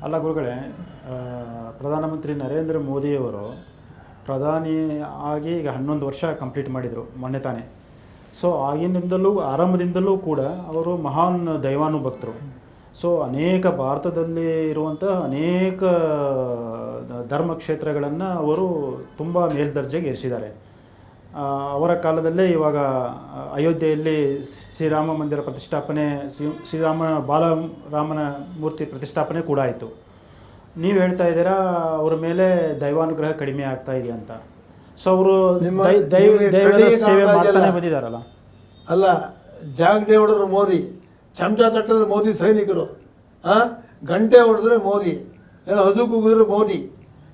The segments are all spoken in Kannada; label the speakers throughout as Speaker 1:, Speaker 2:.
Speaker 1: ಅಲ್ಲ ಗುರುಗಳೇ, ಪ್ರಧಾನಮಂತ್ರಿ ನರೇಂದ್ರ ಮೋದಿಯವರು ಪ್ರಧಾನಿ ಆಗಿ ಈಗ 11 ವರ್ಷ ಕಂಪ್ಲೀಟ್ ಮಾಡಿದರು ಮೊನ್ನೆ ತಾನೇ. ಸೊ ಆಗಿನಿಂದಲೂ ಆರಂಭದಿಂದಲೂ ಕೂಡ ಅವರು ಮಹಾನ್ ದೈವಾನುಭಕ್ತರು. ಸೊ ಅನೇಕ ಭಾರತದಲ್ಲಿ ಇರುವಂಥ ಅನೇಕ ಧರ್ಮಕ್ಷೇತ್ರಗಳನ್ನು ಅವರು ತುಂಬ ಮೇಲ್ದರ್ಜೆಗೆ ಏರಿಸಿದ್ದಾರೆ. ಅವರ ಕಾಲದಲ್ಲೇ ಇವಾಗ ಅಯೋಧ್ಯೆಯಲ್ಲಿ ಶ್ರೀರಾಮ ಮಂದಿರ ಪ್ರತಿಷ್ಠಾಪನೆ, ಬಾಲರಾಮನ ಮೂರ್ತಿ ಪ್ರತಿಷ್ಠಾಪನೆ ಕೂಡ ಆಯಿತು. ನೀವು ಹೇಳ್ತಾ ಇದ್ದೀರಾ ಅವರ ಮೇಲೆ ದೈವಾನುಗ್ರಹ ಕಡಿಮೆ ಆಗ್ತಾ ಇದೆ ಅಂತ. ಸೊ ಅವರು ದೈವದ ಸೇವೆ ಮಾಡ್ತಾನೆ ಬಂದಿದ್ದಾರಲ್ಲ.
Speaker 2: ಅಲ್ಲ, ಜಾಗಟೆ ಹೊಡೆದ್ರೆ ಮೋದಿ, ಚಮಚ ತಟ್ಟಿದ್ರೆ ಮೋದಿ ಸೈನಿಕರು, ಗಂಟೆ ಹೊಡೆದ್ರೆ ಮೋದಿ, ಎಲ್ಲ ಹಸು ಕೂಗಿದ್ರೆ ಮೋದಿ,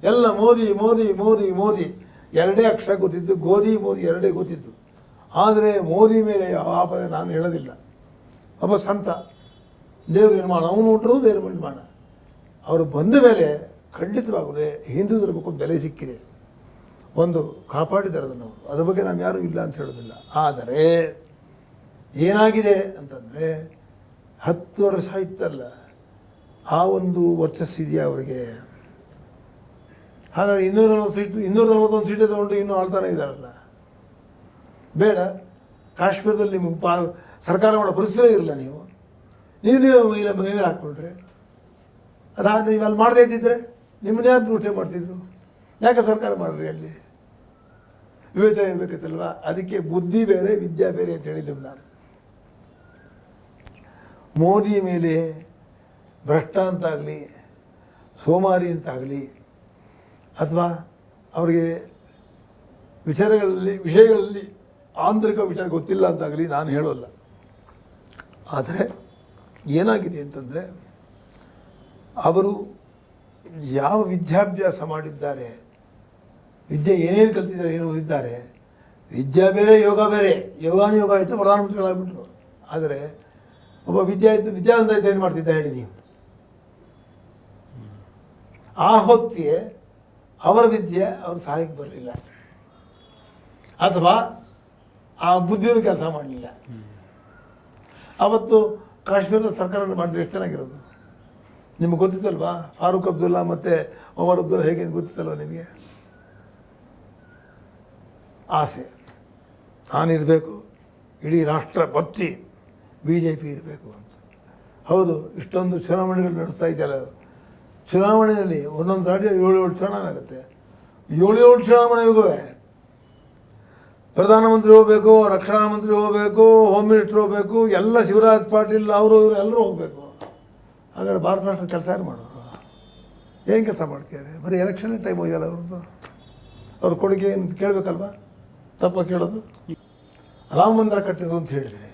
Speaker 2: ಎಲ್ಲ ಮೋದಿ ಮೋದಿ ಮೋದಿ ಮೋದಿ. ಎರಡೇ ಅಕ್ಷರ ಗೊತ್ತಿದ್ದು, ಗೋಧಿ ಮೋದಿ ಎರಡೇ ಗೊತ್ತಿದ್ದು. ಆದರೆ ಮೋದಿ ಮೇಲೆ ಯಾವ ನಾನು ಹೇಳೋದಿಲ್ಲ. ಒಬ್ಬ ಸಂತ, ದೇವ್ರ ನಿರ್ಮಾಣ, ಅವನು ಹುಟ್ಟರು ದೇವ್ರ ನಿರ್ಮಾಣ. ಅವರು ಬಂದ ಮೇಲೆ ಖಂಡಿತವಾಗಲೇ ಹಿಂದೂ ಧರ್ಮಕ್ಕೊಂದು ಬೆಲೆ ಸಿಕ್ಕಿದೆ, ಒಂದು ಕಾಪಾಡಿದ್ದಾರೆ ಅದನ್ನು. ಅದ್ರ ಬಗ್ಗೆ ನಾವು ಯಾರೂ ಇಲ್ಲ ಅಂತ ಹೇಳೋದಿಲ್ಲ. ಆದರೆ ಏನಾಗಿದೆ ಅಂತಂದರೆ 10 ವರ್ಷ ಇತ್ತಲ್ಲ, ಆ ಒಂದು ವರ್ಚಸ್ಸಿದೆಯಾ ಅವರಿಗೆ. ಹಾಗಾಗಿ 241 ಸೀಟೇ ತೊಗೊಂಡು ಇನ್ನೂ ಆಳ್ತಾನೆ ಇದ್ದಾರಲ್ಲ. ಬೇಡ, ಕಾಶ್ಮೀರದಲ್ಲಿ ನಿಮಗೆ ಸರ್ಕಾರ ಮಾಡೋ ಪರಿಸ್ಥಿತಿ ಇರಲಿಲ್ಲ. ನೀವು ಮೇಲೆ ಹಾಕ್ಕೊಂಡ್ರೆ ಅದಾದ ನೀವು ಅಲ್ಲಿ ಮಾಡದೇ ಇದ್ದಿದ್ರೆ ನಿಮ್ಮನ್ನ ಯಾರು ದೃಷ್ಟಿ ಮಾಡ್ತಿದ್ರು? ಯಾಕೆ ಸರ್ಕಾರ ಮಾಡಿರಿ? ಅಲ್ಲಿ ವಿವೇಚನೆ ಇರಬೇಕತ್ತಲ್ವ. ಅದಕ್ಕೆ ಬುದ್ಧಿ ಬೇರೆ ವಿದ್ಯಾ ಬೇರೆ ಅಂತ ಹೇಳಿದ್ದೆವು ನಾನು. ಮೋದಿ ಮೇಲೆ ಭ್ರಷ್ಟ ಅಂತಾಗಲಿ, ಸೋಮಾರಿ ಅಂತಾಗಲಿ, ಅಥವಾ ಅವರಿಗೆ ವಿಷಯಗಳಲ್ಲಿ ಆಂತರಿಕ ವಿಚಾರ ಗೊತ್ತಿಲ್ಲ ಅಂತಾಗಲಿ ನಾನು ಹೇಳೋಲ್ಲ. ಆದರೆ ಏನಾಗಿದೆ ಅಂತಂದರೆ, ಅವರು ಯಾವ ವಿದ್ಯಾಭ್ಯಾಸ ಮಾಡಿದ್ದಾರೆ, ವಿದ್ಯೆ ಏನೇನು ಕಲ್ತಿದ್ದಾರೆ, ಏನು ಓದಿದ್ದಾರೆ. ವಿದ್ಯಾ ಬೇರೆ, ಯೋಗ ಬೇರೆ. ಯೋಗ ಆಯಿತು, ಪ್ರಧಾನಮಂತ್ರಿಗಳಾಗ್ಬಿಟ್ರು. ಆದರೆ ಒಬ್ಬ ವಿದ್ಯಾವಂತ ಇದ್ದ ಏನು ಮಾಡ್ತಿದ್ದ ಹೇಳಿ ನೀವು? ಆ ಹೊತ್ತಿಗೆ ಅವರ ವಿದ್ಯೆ ಅವ್ರ ಸಹಾಯಕ್ಕೆ ಬರಲಿಲ್ಲ, ಅಥವಾ ಆ ಬುದ್ಧಿಯೂ ಕೆಲಸ ಮಾಡಲಿಲ್ಲ. ಅವತ್ತು ಕಾಶ್ಮೀರದ ಸರ್ಕಾರ ಮಾಡಿದ್ರೆ ಎಷ್ಟು ಚೆನ್ನಾಗಿರೋದು. ನಿಮಗೆ ಗೊತ್ತಿತ್ತಲ್ವಾ? ಫಾರೂಕ್ ಅಬ್ದುಲ್ಲಾ ಮತ್ತು ಒಮರ್ ಅಬ್ದುಲ್ಲಾ ಹೇಗೆ ಗೊತ್ತಿತ್ತಲ್ವ ನಿಮಗೆ? ಆಸೆ, ನಾನಿರಬೇಕು, ಇಡೀ ರಾಷ್ಟ್ರ ಭಕ್ತಿ, BJP ಇರಬೇಕು ಅಂತ. ಹೌದು, ಇಷ್ಟೊಂದು ಚುನಾವಣೆಗಳು ನಡೆಸ್ತಾ ಇದೆಯಲ್ಲ. ಚುನಾವಣೆಯಲ್ಲಿ ಒಂದೊಂದು ರಾಜ್ಯ 7 ಚುನಾವಣೆ ಆಗುತ್ತೆ. 7 ಚುನಾವಣೆಗೂ ಪ್ರಧಾನಮಂತ್ರಿ ಹೋಗಬೇಕು, ರಕ್ಷಣಾ ಮಂತ್ರಿ ಹೋಗಬೇಕು, ಹೋಮ್ ಮಿನಿಸ್ಟರ್ ಹೋಗಬೇಕು, ಎಲ್ಲ ಶಿವರಾಜ್ ಪಾಟೀಲ್ ಅವರು ಇವರು ಎಲ್ಲರೂ ಹೋಗಬೇಕು. ಹಾಗಾದ್ರೆ ಭಾರತ ರಾಷ್ಟ್ರದ ಕೆಲಸ ಯಾರು ಮಾಡೋರು? ಏನು ಕೆಲಸ ಮಾಡ್ತಿದ್ದಾರೆ? ಬರೀ ಎಲೆಕ್ಷನ್ ಟೈಮ್ ಹೋಗಿಲ್ಲ ಅವ್ರದ್ದು. ಅವ್ರ ಕೊಡುಗೆ ಏನು ಕೇಳಬೇಕಲ್ವ? ತಪ್ಪ ಕೇಳೋದು. ರಾಮ ಮಂದಿರ ಕಟ್ಟಿದ್ರು ಅಂತ ಹೇಳಿದರೆ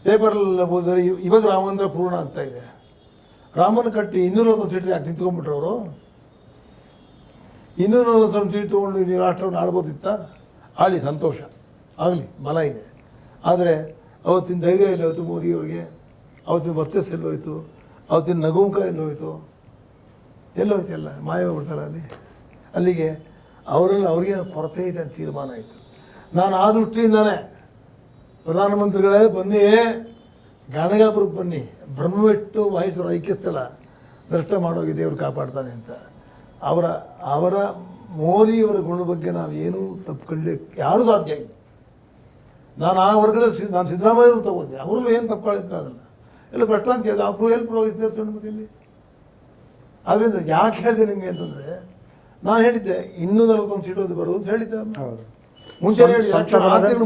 Speaker 2: ಪೇಪರಲ್ಲಿ ಓದಿದ್ರೆ ಇವಾಗ ರಾಮ ಮಂದಿರ ಪೂರ್ಣ ಆಗ್ತಾ ಇದೆ. ರಾಮನ ಕಟ್ಟಿ 240 ಸೀಟ್ ಯಾಕೆ ನಿಂತ್ಕೊಂಡ್ಬಿಟ್ರು ಅವರು? 240 ಸೀಟ್ ತೊಗೊಂಡು ನೀವು ರಾಷ್ಟ್ರವನ್ನು ಆಳ್ಬೋದಿತ್ತ? ಆಳಿ, ಸಂತೋಷ ಆಗಲಿ, ಬಲ ಇದೆ. ಆದರೆ ಅವತ್ತಿನ ಧೈರ್ಯ ಇಲ್ಲ ಹೋಯ್ತು ಮೋದಿಯವರಿಗೆ, ಅವತ್ತಿನ ವರ್ಚಸ್ಸು ಎಲ್ಲೋಯ್ತು, ಅವತ್ತಿನ ನಗುಮುಖ ಎಲ್ಲೋಯ್ತು, ಎಲ್ಲೋಯ್ತು, ಎಲ್ಲ ಮಾಯವಾಗ್ಬಿಡ್ತಾರೆ ಅಲ್ಲಿ. ಅಲ್ಲಿಗೆ ಅವ್ರಿಗೆ ಕೊರತೆ ಇದೆ ಅಂತ ತೀರ್ಮಾನ ಆಯಿತು. ನಾನು ಆ ದೃಷ್ಟಿಯಿಂದಾನೆ ಪ್ರಧಾನಮಂತ್ರಿಗಳೇ ಬನ್ನಿ, ಗಾಣಗಾಪುರಕ್ಕೆ ಬನ್ನಿ, ಬ್ರಹ್ಮವಿಟ್ಟು ಮಹೇಶ್ವರ ಐಕ್ಯಸ್ಥಳ ದೃಷ್ಟ ಮಾಡೋಗಿ ದೇವರು ಕಾಪಾಡ್ತಾನೆ ಅಂತ. ಅವರ ಮೋದಿಯವರ ಗುಣದ ಬಗ್ಗೆ ನಾವು ಏನೂ ತಪ್ಪಿಕೊಳ್ಳಲಿಕ್ಕೆ ಯಾರೂ ಸಾಧ್ಯ ಇಲ್ಲ. ನಾನು ಆ ವರ್ಗದ ನಾನು ಸಿದ್ದರಾಮಯ್ಯವ್ರು ತಗೊಂಡೆ, ಅವ್ರಲ್ಲೂ ಏನು ತಪ್ಕೊಳ್ಳೋಕ್ಕಾಗಲ್ಲ. ಎಲ್ಲ ಭ್ರಷ್ಟಾಂತ ಅಪ್ರೂ ಹೆಲ್ಪ್ ಹೋಗಿದ್ದಲ್ಲಿ. ಆದ್ದರಿಂದ ಯಾಕೆ ಹೇಳಿದೆ ನಿಮಗೆ ಅಂತಂದರೆ, ನಾನು ಹೇಳಿದ್ದೆ 241 ಸೀಟು ಬರೋದು ಅಂತ ಹೇಳಿದ್ದೆ. ಮುಂಚೆ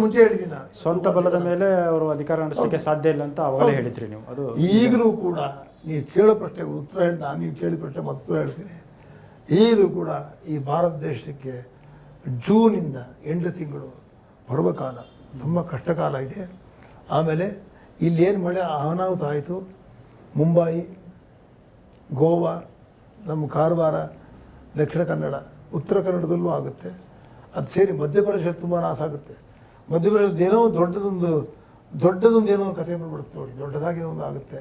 Speaker 2: ಮುಂಚೆ ಹೇಳಿದ್ದೀನಿ ನಾನು.
Speaker 1: ಸ್ವಂತ ಬಲದ ಮೇಲೆ ಅವರು ಅಧಿಕಾರ ನಡೆಸಲಿಕ್ಕೆ ಸಾಧ್ಯ ಇಲ್ಲ ಅಂತ ಅವಾಗಲೇ ಹೇಳಿದ್ರಿ ನೀವು. ಅದು
Speaker 2: ಈಗಲೂ ಕೂಡ ನೀವು ಕೇಳೋ ಪ್ರಶ್ನೆಗೆ ಉತ್ತರ ಹೇಳಿ, ನಾನು ನೀವು ಕೇಳಿದ ಪ್ರಶ್ನೆ ಮತ್ತೆ ಉತ್ತರ ಹೇಳ್ತೀನಿ. ಈಗಲೂ ಕೂಡ ಈ ಭಾರತ ದೇಶಕ್ಕೆ ಜೂನಿಂದ 8 ತಿಂಗಳು ಪರ್ವಕಾಲ, ತುಂಬ ಕಷ್ಟಕಾಲ ಇದೆ. ಆಮೇಲೆ ಇಲ್ಲೇನು ಮಳೆ ಅನಾಹುತ ಆಯಿತು, ಮುಂಬೈ, ಗೋವಾ, ನಮ್ಮ ಕಾರವಾರ, ದಕ್ಷಿಣ ಕನ್ನಡ, ಉತ್ತರ ಕನ್ನಡದಲ್ಲೂ ಆಗುತ್ತೆ. ಅದು ಸೇರಿ ಮಧ್ಯಪ್ರದೇಶ ತುಂಬ ನಾಶ ಆಗುತ್ತೆ. ಮಧ್ಯಪ್ರದೇಶದ ಏನೋ ದೊಡ್ಡದೊಂದು ಏನೋ ಕಥೆ ಬಂದ್ಬಿಡುತ್ತೆ ನೋಡಿ, ದೊಡ್ಡದಾಗಿ ಒಂದು ಆಗುತ್ತೆ.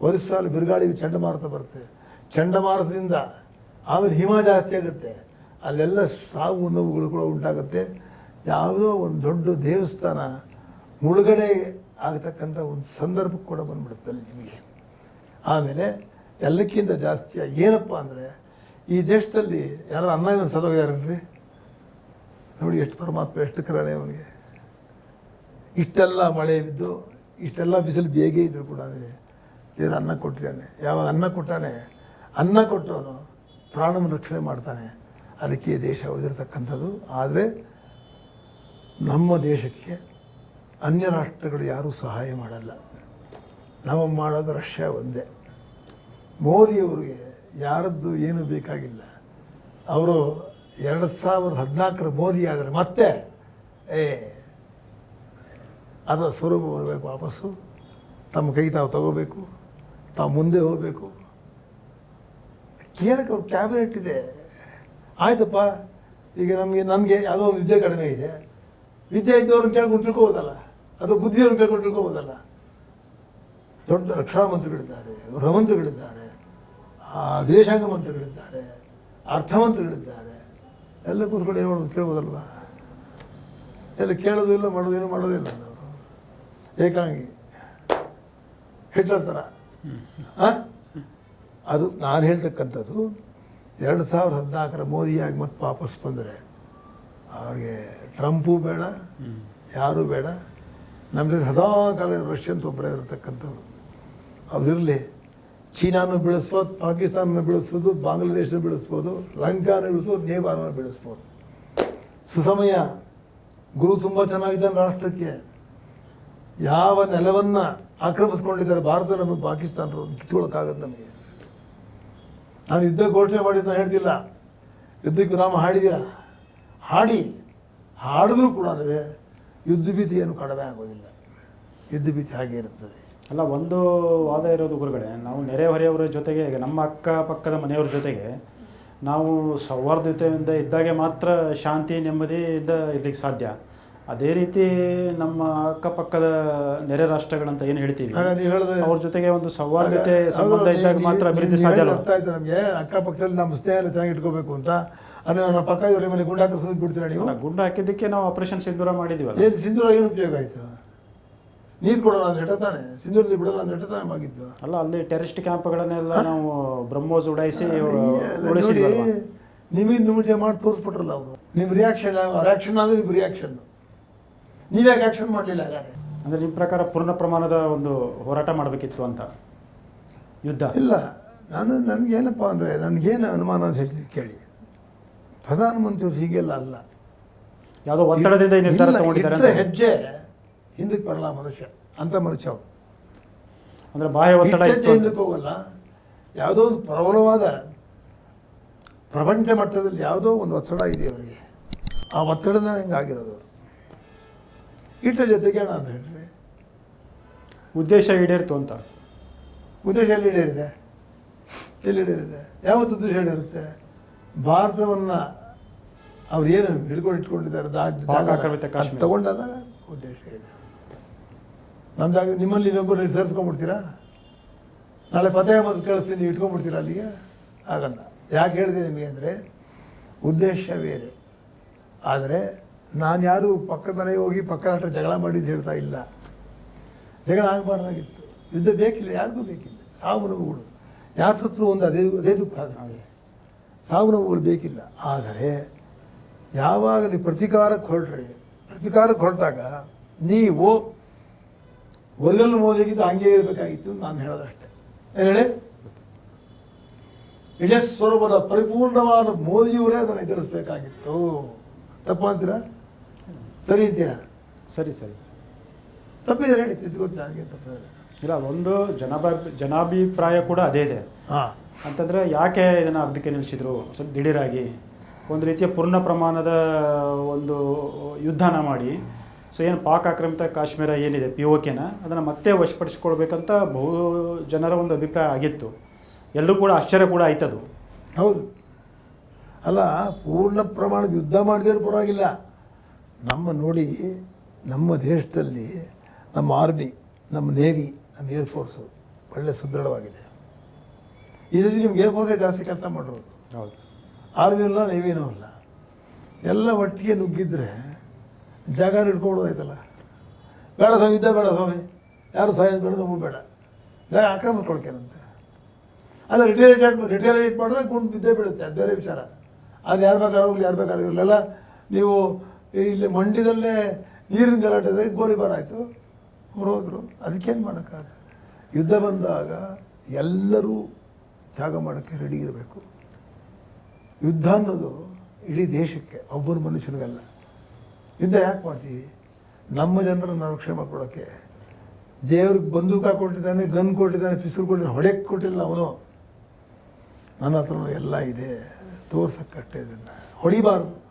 Speaker 2: ಒರಿಸ್ಸಾಲ್ಲಿ ಬಿರುಗಾಳಿ ಚಂಡಮಾರುತ ಬರುತ್ತೆ. ಚಂಡಮಾರುತದಿಂದ ಆಮೇಲೆ ಹಿಮ ಜಾಸ್ತಿ ಆಗುತ್ತೆ. ಅಲ್ಲೆಲ್ಲ ಸಾವು ನೋವುಗಳು ಕೂಡ ಉಂಟಾಗುತ್ತೆ. ಯಾವುದೋ ಒಂದು ದೊಡ್ಡ ದೇವಸ್ಥಾನ ಮುಳುಗಡೆ ಆಗತಕ್ಕಂಥ ಒಂದು ಸಂದರ್ಭ ಕೂಡ ಬಂದ್ಬಿಡುತ್ತೆ ಅಲ್ಲಿ ನಿಮಗೆ. ಆಮೇಲೆ ಎಲ್ಲಕ್ಕಿಂತ ಜಾಸ್ತಿ ಏನಪ್ಪ ಅಂದರೆ ಈ ದೇಶದಲ್ಲಿ ಯಾರು ಅನ್ನ ಇನ್ನೊಂದು ಸದೋಗ್ಯಾರನ್ರಿ ನೋಡಿ, ಎಷ್ಟು ಪರಮಾತ್ಮ, ಎಷ್ಟು ಕರುಣೆ ಅವನಿಗೆ. ಇಷ್ಟೆಲ್ಲ ಮಳೆ ಬಿದ್ದು, ಇಷ್ಟೆಲ್ಲ ಬಿಸಿಲು ಬೇಗ ಇದ್ದರೂ ಕೂಡ ದೇವರು ಅನ್ನ ಕೊಟ್ಟಿದ್ದಾನೆ. ಯಾವಾಗ ಅನ್ನ ಕೊಟ್ಟಾನೆ, ಅನ್ನ ಕೊಟ್ಟವನು ಪ್ರಾಣವನ್ನು ರಕ್ಷಣೆ ಮಾಡ್ತಾನೆ. ಅದಕ್ಕೆ ದೇಶ ಉಳಿದಿರ್ತಕ್ಕಂಥದ್ದು. ಆದರೆ ನಮ್ಮ ದೇಶಕ್ಕೆ ಅನ್ಯ ರಾಷ್ಟ್ರಗಳು ಯಾರೂ ಸಹಾಯ ಮಾಡಲ್ಲ. ನಾವು ಮಾಡೋದು ರಷ್ಯಾ ಒಂದೇ. ಮೋದಿಯವರಿಗೆ ಯಾರದ್ದು ಏನೂ ಬೇಕಾಗಿಲ್ಲ. ಅವರು 2014 ಮೋದಿ ಆದರೆ ಮತ್ತೆ ಅದರ ಸ್ವರೂಪ ಬರಬೇಕು, ವಾಪಸ್ಸು ತಮ್ಮ ಕೈ ತಾವು ತಗೋಬೇಕು, ತಾವು ಮುಂದೆ ಹೋಗಬೇಕು. ಕೇಳಕ್ಕೆ ಅವ್ರ ಕ್ಯಾಬಿನೆಟ್ ಇದೆ. ಆಯ್ತಪ್ಪ, ಈಗ ನನಗೆ ಯಾವುದೋ ಒಂದು ವಿದ್ಯೆ ಕಡಿಮೆ ಇದೆ, ವಿದ್ಯೆ ಇದ್ದವ್ರನ್ನ ಕೇಳ್ಕೊಂಡು ತಿಳ್ಕೊಬೋದಲ್ಲ, ಅದು ಬುದ್ಧಿಯವ್ರನ್ನ ಕೇಳ್ಕೊಂಡು ತಿಳ್ಕೊಬೋದಲ್ಲ. ದೊಡ್ಡ ರಕ್ಷಣಾ ಮಂತ್ರಿಗಳಿದ್ದಾರೆ, ಗೃಹ ಮಂತ್ರಿಗಳಿದ್ದಾರೆ, ವಿದೇಶಾಂಗ ಮಂತ್ರಿಗಳಿದ್ದಾರೆ, ಅರ್ಥಮಂತ್ರಿಗಳಿದ್ದಾರೆ. ಎಲ್ಲ ಕೂತ್ಕೊಂಡು ಏನು ಮಾಡೋದು ಕೇಳ್ಬೋದಲ್ವ? ಎಲ್ಲ ಕೇಳೋದು ಇಲ್ಲ, ಮಾಡೋದೇನು ಮಾಡೋದಿಲ್ಲ ಅವರು. ಏಕಾಂಗಿ ಹಿಟ್ಲರ್ ಥರ. ಅದು ನಾನು ಹೇಳ್ತಕ್ಕಂಥದ್ದು 2014 ಮೋದಿಯಾಗಿ ಮತ್ತೆ ವಾಪಸ್ ಬಂದರೆ ಅವ್ರಿಗೆ ಟ್ರಂಪು ಬೇಡ, ಯಾರೂ ಬೇಡ. ನಮ್ಮಲ್ಲಿ ಸದಾ ಕಾಲ ರಷ್ಯನ್ಸ್ ಒಬ್ಬರೇ ಇರತಕ್ಕಂಥವ್ರು. ಅವರಿರಲಿ. ಚೀನಾನು ಬೆಳೆಸ್ಬೋದು, ಪಾಕಿಸ್ತಾನ ಬೆಳೆಸ್ಬೋದು, ಬಾಂಗ್ಲಾದೇಶನ ಬೆಳೆಸ್ಬೋದು, ಲಂಕಾನ ಬೆಳೆಸ್ಬೋದು, ನೇಪಾಳನ ಬೆಳೆಸ್ಬೋದು. ಸುಸಮಯ ಗುರು ತುಂಬ ಚೆನ್ನಾಗಿದ್ದಾನೆ ರಾಷ್ಟ್ರಕ್ಕೆ. ಯಾವ ನೆಲವನ್ನು ಆಕ್ರಮಿಸ್ಕೊಂಡಿದ್ದಾರೆ ಭಾರತ, ನಮ್ಮ ಪಾಕಿಸ್ತಾನರು ಕಿತ್ಕೊಳ್ಳೋಕ್ಕಾಗತ್ತೆ ನಮಗೆ. ನಾನು ಯುದ್ಧ ಘೋಷಣೆ ಮಾಡಿದ್ದು ನಾನು ಹೇಳ್ತಿಲ್ಲ, ಯುದ್ಧಕ್ಕೆ ವಿರಾಮ ಹಾಡಿದ್ದೀರ, ಹಾಡಿದ್ರೂ ಕೂಡ ಯುದ್ಧ ಭೀತಿ ಏನು ಕಡಿಮೆ ಆಗೋದಿಲ್ಲ. ಯುದ್ಧ ಭೀತಿ ಹಾಗೆ ಇರುತ್ತದೆ.
Speaker 1: ಅಲ್ಲ, ಒಂದು ವಾದ ಇರೋದು ಗುರುಗಳೇ, ನಾವು ನೆರೆಹೊರೆಯವರ ಜೊತೆಗೆ, ಈಗ ನಮ್ಮ ಅಕ್ಕಪಕ್ಕದ ಮನೆಯವ್ರ ಜೊತೆಗೆ ನಾವು ಸೌಹಾರ್ದತೆಯಿಂದ ಇದ್ದಾಗೆ ಮಾತ್ರ ಶಾಂತಿ ನೆಮ್ಮದಿಯಿಂದ ಇರ್ಲಿಕ್ಕೆ ಸಾಧ್ಯ. ಅದೇ ರೀತಿ ನಮ್ಮ ಅಕ್ಕಪಕ್ಕದ ನೆರೆ ರಾಷ್ಟ್ರಗಳಂತ ಏನು ಹೇಳ್ತೀವಿ, ಅವ್ರ ಜೊತೆಗೆ ಒಂದು ಸೌಹಾರ್ದತೆ ಸಂಬಂಧ ಇದ್ದಾಗ ಮಾತ್ರ ಅಭಿವೃದ್ಧಿ ಸಾಧ್ಯ.
Speaker 2: ಅರ್ಥ ಆಯ್ತು ನಮಗೆ. ಅಕ್ಕಪಕ್ಕದಲ್ಲಿ ನಮ್ಮ ಸ್ನೇಹ ಚೆನ್ನಾಗಿ ಇಟ್ಕೋಬೇಕು ಅಂತ. ಅಂದರೆ ನಮ್ಮ ಪಕ್ಕ ಇದ್ರೆ ಮೇಲೆ ಗುಂಡು ಹಾಕಿ ಸುಮ್ಮನೆ ಬಿಡ್ತೀರಾ ನೀವು?
Speaker 1: ಗುಂಡು ಹಾಕಿದ್ದಕ್ಕೆ ನಾವು ಆಪರೇಷನ್ ಸಿಂಧೂರ ಮಾಡಿದ್ವಲ್ಲ.
Speaker 2: ಏನು ಸಿಂಧೂರ ಏನು ಉಪಯೋಗ ಆಯಿತು? ನೀರು ಕೊಡೋಲ್ಲ ಅಂದ್ರೆ ಹೆಟತಾನೆ, ಸಿಂಧೂರದಲ್ಲಿ ಬಿಡೋಲ್ಲ ಅಂದ್ರೆ ಹೆಟತಾನೆ ಆಗಿದ್ದು.
Speaker 1: ಅಲ್ಲ, ಅಲ್ಲಿ ಟೆರರಿಸ್ಟ್ ಕ್ಯಾಂಪ್ಗಳನ್ನೆಲ್ಲ ನಾವು ಬ್ರಹ್ಮೋಸ್ ಉಡಾಯಿಸಿ
Speaker 2: ನಿಮಗೆ ನಿಮಗೆ ಮಾಡಿ ತೋರಿಸ್ಬಿಟ್ರಲ್ಲ ಅವರು. ನಿಮ್ಮ ರಿಯಾಕ್ಷನ್ ಅಂದರೆ ನಿಮ್ಮ ರಿಯಾಕ್ಷನ್. ನೀವ್ಯಾಕೆ ಆ್ಯಕ್ಷನ್ ಮಾಡಲಿಲ್ಲ ಹಾಗಾದ್ರೆ?
Speaker 1: ಅಂದರೆ ನಿಮ್ಮ ಪ್ರಕಾರ ಪೂರ್ಣ ಪ್ರಮಾಣದ ಒಂದು ಹೋರಾಟ ಮಾಡಬೇಕಿತ್ತು ಅಂತ ಯುದ್ಧ?
Speaker 2: ಇಲ್ಲ, ನನಗೇನಪ್ಪ ಅಂದರೆ ನನಗೇನು ಅನುಮಾನ ಅಂತ ಹೇಳ್ತಿದ್ದು ಕೇಳಿ. ಪ್ರಧಾನಮಂತ್ರಿಯವರು ಹೀಗೆಲ್ಲ ಅಲ್ಲ,
Speaker 1: ಯಾವುದೋ ಒತ್ತಡದಿಂದ ಈ ನಿರ್ಧಾರ ತಗೊಂಡಿದ್ದಾರೆ.
Speaker 2: ಹೆಜ್ಜೆ ಹಿಂದಕ್ಕೆ ಬರಲ್ಲ ಮನುಷ್ಯ, ಅಂಥ ಮನುಷ್ಯ ಅವರು.
Speaker 1: ಅಂದರೆ ಬಾಹ್ಯ ಒತ್ತಡ
Speaker 2: ಹಿಂದಕ್ಕೆ ಹೋಗಲ್ಲ. ಯಾವುದೋ ಒಂದು ಪ್ರಬಲವಾದ ಪ್ರಪಂಚ ಮಟ್ಟದಲ್ಲಿ ಯಾವುದೋ ಒಂದು ಒತ್ತಡ ಇದೆ ಅವರಿಗೆ. ಆ ಒತ್ತಡದ ಹಿಂಗಾಗಿರೋದು ಅವರು. ಇಟ್ಟ ಜೊತೆಗೆ ಅಂತ ಹೇಳ್ರಿ,
Speaker 1: ಉದ್ದೇಶ ಈಡೇರಿತು ಅಂತ.
Speaker 2: ಉದ್ದೇಶ ಎಲ್ಲಿ ಈಡೇರಿದೆ? ಯಾವತ್ತು ಉದ್ದೇಶ ಈಡೇರುತ್ತೆ? ಭಾರತವನ್ನು ಅವ್ರು ಏನು ಇಟ್ಕೊಂಡಿದ್ದಾರೆ ತಗೊಂಡಾಗ ಉದ್ದೇಶ ಈಡೇರುತ್ತೆ. ನಮ್ಮ ಜಾಗ ನಿಮ್ಮಲ್ಲಿ ಇನ್ನೊಬ್ಬರು ಸೇರಿಸ್ಕೊಂಡ್ಬಿಡ್ತೀರಾ? ನಾಳೆ ಫತೇ ಅಹಮದ್ ಕಳಿಸ್ತೀನಿ, ನೀವು ಇಟ್ಕೊಂಡ್ಬಿಡ್ತೀರಾ ಅಲ್ಲಿಗೆ? ಆಗಲ್ಲ. ಯಾಕೆ ಹೇಳಿದೆ ನಿಮಗೆ ಅಂದರೆ, ಉದ್ದೇಶ ಬೇರೆ. ಆದರೆ ನಾನು ಯಾರು ಪಕ್ಕದ ಮನೆಗೆ ಹೋಗಿ ಪಕ್ಕ ರಾಷ್ಟ್ರ ಜಗಳ ಮಾಡಿದ್ದು ಹೇಳ್ತಾ ಇಲ್ಲ. ಜಗಳ ಆಗಬಾರ್ದಾಗಿತ್ತು. ಯುದ್ಧ ಬೇಕಿಲ್ಲ, ಯಾರಿಗೂ ಬೇಕಿಲ್ಲ. ಸಾವು ನೋವುಗಳು ಯಾರು ಸತ್ರು ಒಂದು ಅದೇ ದುಃಖ ಆಗುತ್ತೆ. ಸಾವು ನೋವುಗಳು ಬೇಕಿಲ್ಲ. ಆದರೆ ಯಾವಾಗ ನೀವು ಪ್ರತೀಕಾರಕ್ಕೆ ಹೊರಟಾಗ ನೀವು ಒರಿಜಿನಲ್ ಮೋದಿಗಿದ್ದು ಹಂಗೆ ಇರಬೇಕಾಗಿತ್ತು ನಾನು ಹೇಳೋದಷ್ಟೇ. ಏನು ಹೇಳಿ? ನಿಜ ಸ್ವರೂಪದ ಪರಿಪೂರ್ಣವಾದ ಮೋದಿಯವರೇ ಅದನ್ನು ಎದುರಿಸಬೇಕಾಗಿತ್ತು. ತಪ್ಪು ಅಂತೀರಾ? ಸರಿ ಅಂತೀರಾ?
Speaker 1: ಸರಿ
Speaker 2: ತಪ್ಪಿದ್ರೆ ಹೇಳಿ, ತಿದ್ದುಕೊಟ್ಟು. ನನಗೆ ತಪ್ಪಿದ್ರೆ
Speaker 1: ಇಲ್ಲ, ಒಂದು ಜನಾಭಿಪ್ರಾಯ ಕೂಡ ಅದೇ ಇದೆ. ಅಂತಂದರೆ ಯಾಕೆ ಇದನ್ನು ಅರ್ಧಕ್ಕೆ ನಿಲ್ಲಿಸಿದ್ರು ಸ್ವಲ್ಪ ದಿಢೀರಾಗಿ? ಒಂದು ರೀತಿಯ ಪೂರ್ಣ ಪ್ರಮಾಣದ ಒಂದು ಯುದ್ಧನ ಮಾಡಿ, ಸೊ ಏನು ಪಾಕ್ ಆಕ್ರಮಿತ ಕಾಶ್ಮೀರ ಏನಿದೆ POKನ ಅದನ್ನು ಮತ್ತೆ ವಶಪಡಿಸ್ಕೊಳ್ಬೇಕಂತ ಬಹು ಜನರ ಒಂದು ಅಭಿಪ್ರಾಯ ಆಗಿತ್ತು. ಎಲ್ಲರೂ ಕೂಡ ಆಶ್ಚರ್ಯ ಕೂಡ ಆಯ್ತದು.
Speaker 2: ಹೌದು. ಅಲ್ಲ, ಪೂರ್ಣ ಪ್ರಮಾಣದ ಯುದ್ಧ ಮಾಡಿದ್ರೆ ಪರವಾಗಿಲ್ಲ. ನೋಡಿ, ನಮ್ಮ ದೇಶದಲ್ಲಿ ನಮ್ಮ ಆರ್ಮಿ, ನಮ್ಮ ನೇವಿ, ನಮ್ಮ ಏರ್ಫೋರ್ಸು ಒಳ್ಳೆ ಸುದೃಢವಾಗಿದೆ. ಇದರಲ್ಲಿ ನಿಮ್ಗೆ ಏರ್ಫೋರ್ಸೇ ಜಾಸ್ತಿ ಕೆಲಸ ಮಾಡಿರೋದು.
Speaker 1: ಹೌದು.
Speaker 2: ಆರ್ಮಿನೂ ಇಲ್ಲ, ನೇವಿನೂ ಇಲ್ಲ. ಎಲ್ಲ ಒಟ್ಟಿಗೆ ನುಗ್ಗಿದ್ರೆ ಜಾಗ ಹಿಡ್ಕೊಬಿಡೋದಾಯ್ತಲ್ಲ. ಬೇಡ ಸ್ವಾಮಿ, ಯಾರು ಸಹಾಯ ಬೇಡ, ನಮಗೂ ಬೇಡ, ಜಾಗ ಆಕ್ರಮಿಸ್ಕೊಳ್ಕೇನಂತೆ. ಅಲ್ಲ ರಿಟೇಲಿಯೇಟ್ ಮಾಡಿದ್ರೆ ಗುಂಡು ಬಿದ್ದೇ ಬೀಳುತ್ತೆ, ಅದು ಬೇರೆ ವಿಚಾರ. ಅದು ಯಾರು ಬೇಕಾದ್ರೆ ಹೋಗ್ಲಿ, ಯಾರು ಬೇಕಾದ್ರೆ ಇರಲಿಲ್ಲ. ನೀವು ಇಲ್ಲಿ ಮಂಡ್ಯದಲ್ಲೇ ನೀರಿನ ಗಲಾಟೆ ಗೋಲಿಬಾರ್ ಆಯಿತು, ಅವ್ರು ಹೋದರು. ಅದಕ್ಕೇನು ಮಾಡೋಕ್ಕಾಗಲ್ಲ. ಯುದ್ಧ ಬಂದಾಗ ಎಲ್ಲರೂ ತ್ಯಾಗ ಮಾಡೋಕ್ಕೆ ರೆಡಿ ಇರಬೇಕು. ಯುದ್ಧ ಅನ್ನೋದು ಇಡೀ ದೇಶಕ್ಕೆ, ಒಬ್ಬರು ಮನುಷ್ಯನಿಗಲ್ಲ. ಯುದ್ಧ ಯಾಕೆ ಮಾಡ್ತೀವಿ? ನಮ್ಮ ಜನರನ್ನು ರಕ್ಷಣೆ ಮಾಡ್ಕೊಳ್ಳೋಕ್ಕೆ. ದೇವ್ರಿಗೆ ಬಂದೂಕ ಕೊಟ್ಟಿದ್ದಾನೆ, ಗನ್ ಕೊಟ್ಟಿದ್ದಾನೆ, ಪಿಸ್ತೂಲ್ ಕೊಟ್ಟಿದ್ದಾನೆ, ಹೊಡೆಯಕ್ಕೆ ಕೊಟ್ಟಿಲ್ಲ ಅವನು. ನನ್ನ ಹತ್ರನೂ ಎಲ್ಲ ಇದೆ, ತೋರ್ಸಕ್ಕಷ್ಟೇ ಇದನ್ನು ಹೊಡಿಬಾರ್ದು.